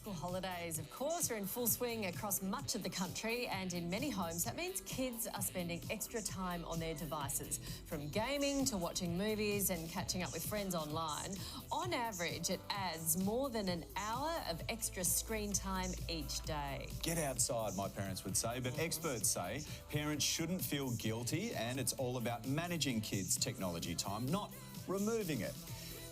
School holidays, of course, are in full swing across much of the country, and in many homes that means kids are spending extra time on their devices, from gaming to watching movies and catching up with friends online. On average, it adds more than an hour of extra screen time each day. Get outside, my parents would say, but experts say parents shouldn't feel guilty, and it's all about managing kids' technology time, not removing it.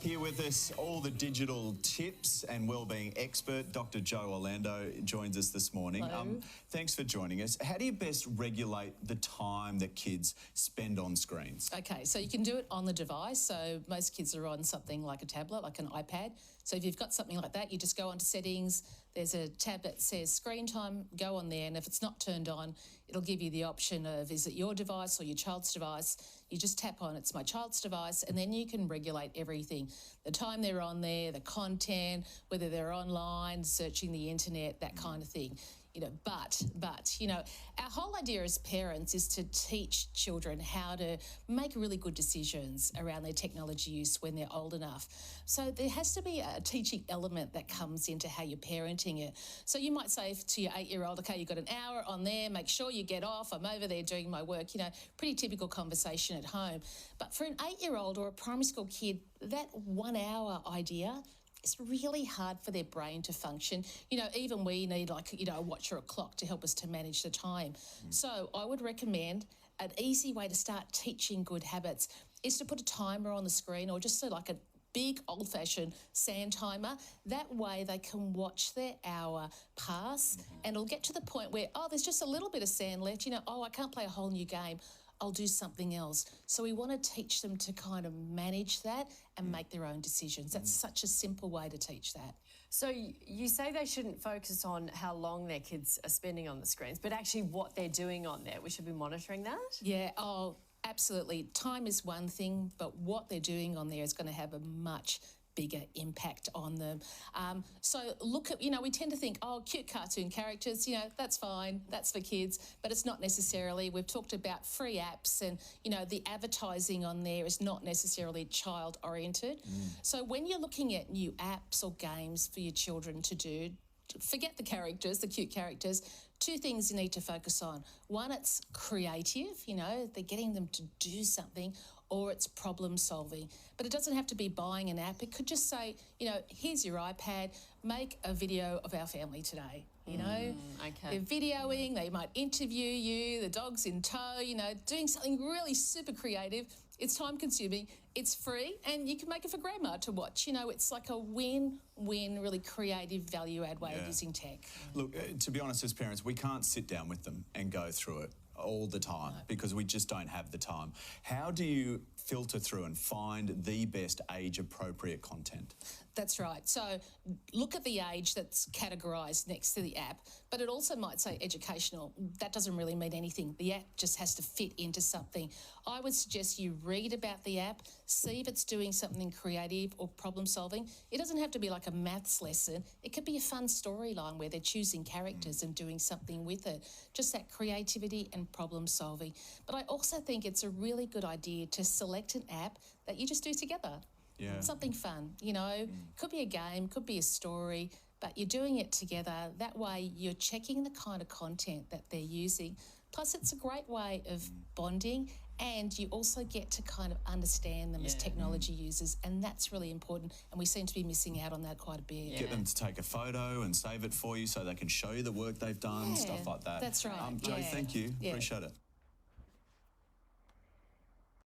Here with us, all the digital tips and wellbeing expert, Dr. Joe Orlando, joins us this morning. Hello. Thanks for joining us. How do you best regulate the time that kids spend on screens? Okay, so you can do it on the device. So most kids are on something like a tablet, like an iPad. So if you've got something like that, you just go onto settings. There's a tab that says screen time, go on there, and if it's not turned on, it'll give you the option of, is it your device or your child's device? You just tap on, it's my child's device, and then you can regulate everything. The time they're on there, the content, whether they're online, searching the internet, that kind of thing. But our whole idea as parents is to teach children how to make really good decisions around their technology use when they're old enough. So there has to be a teaching element that comes into how you're parenting it. So you might say to your 8-year-old, okay, you've got an hour on there, make sure you get off, I'm over there doing my work, pretty typical conversation at home. But for an 8-year-old or a primary school kid, that 1 hour idea, it's really hard for their brain to function. Even we need a watch or a clock to help us to manage the time. So I would recommend an easy way to start teaching good habits is to put a timer on the screen, or just like a big old-fashioned sand timer. That way they can watch their hour pass and it'll get to the point where, there's just a little bit of sand left. I can't play a whole new game. I'll do something else. So we want to teach them to kind of manage that and make their own decisions. That's such a simple way to teach that. So you say they shouldn't focus on how long their kids are spending on the screens, but actually what they're doing on there. We should be monitoring that? Yeah, absolutely. Time is one thing, but what they're doing on there is going to have a much bigger impact on them. So look at, we tend to think, cute cartoon characters, that's fine, that's for kids, but it's not necessarily. We've talked about free apps and, the advertising on there is not necessarily child-oriented. So when you're looking at new apps or games for your children to do, forget the characters, the cute characters. Two things you need to focus on. One, it's creative, they're getting them to do something, or it's problem solving. But it doesn't have to be buying an app. It could just say, here's your iPad, make a video of our family today. Okay. They're videoing, they might interview you, the dog's in tow, doing something really super creative. It's time consuming, it's free, and you can make it for grandma to watch. It's like a win-win, really creative value add way of using tech. Look, to be honest, as parents, we can't sit down with them and go through it all the time because we just don't have the time. How do you filter through and find the best age-appropriate content? That's right. So look at the age that's categorised next to the app, but it also might say educational. That doesn't really mean anything. The app just has to fit into something. I would suggest you read about the app, see if it's doing something creative or problem solving. It doesn't have to be like a maths lesson. It could be a fun storyline where they're choosing characters and doing something with it. Just that creativity and problem solving. But I also think it's a really good idea to select an app that you just do together. Yeah. Something fun, could be a game, could be a story, but you're doing it together. That way you're checking the kind of content that they're using. Plus it's a great way of bonding, and you also get to kind of understand them as technology users, and that's really important, and we seem to be missing out on that quite a bit. Get them to take a photo and save it for you so they can show you the work they've done, stuff like that. That's right. Joe, thank you. Appreciate it.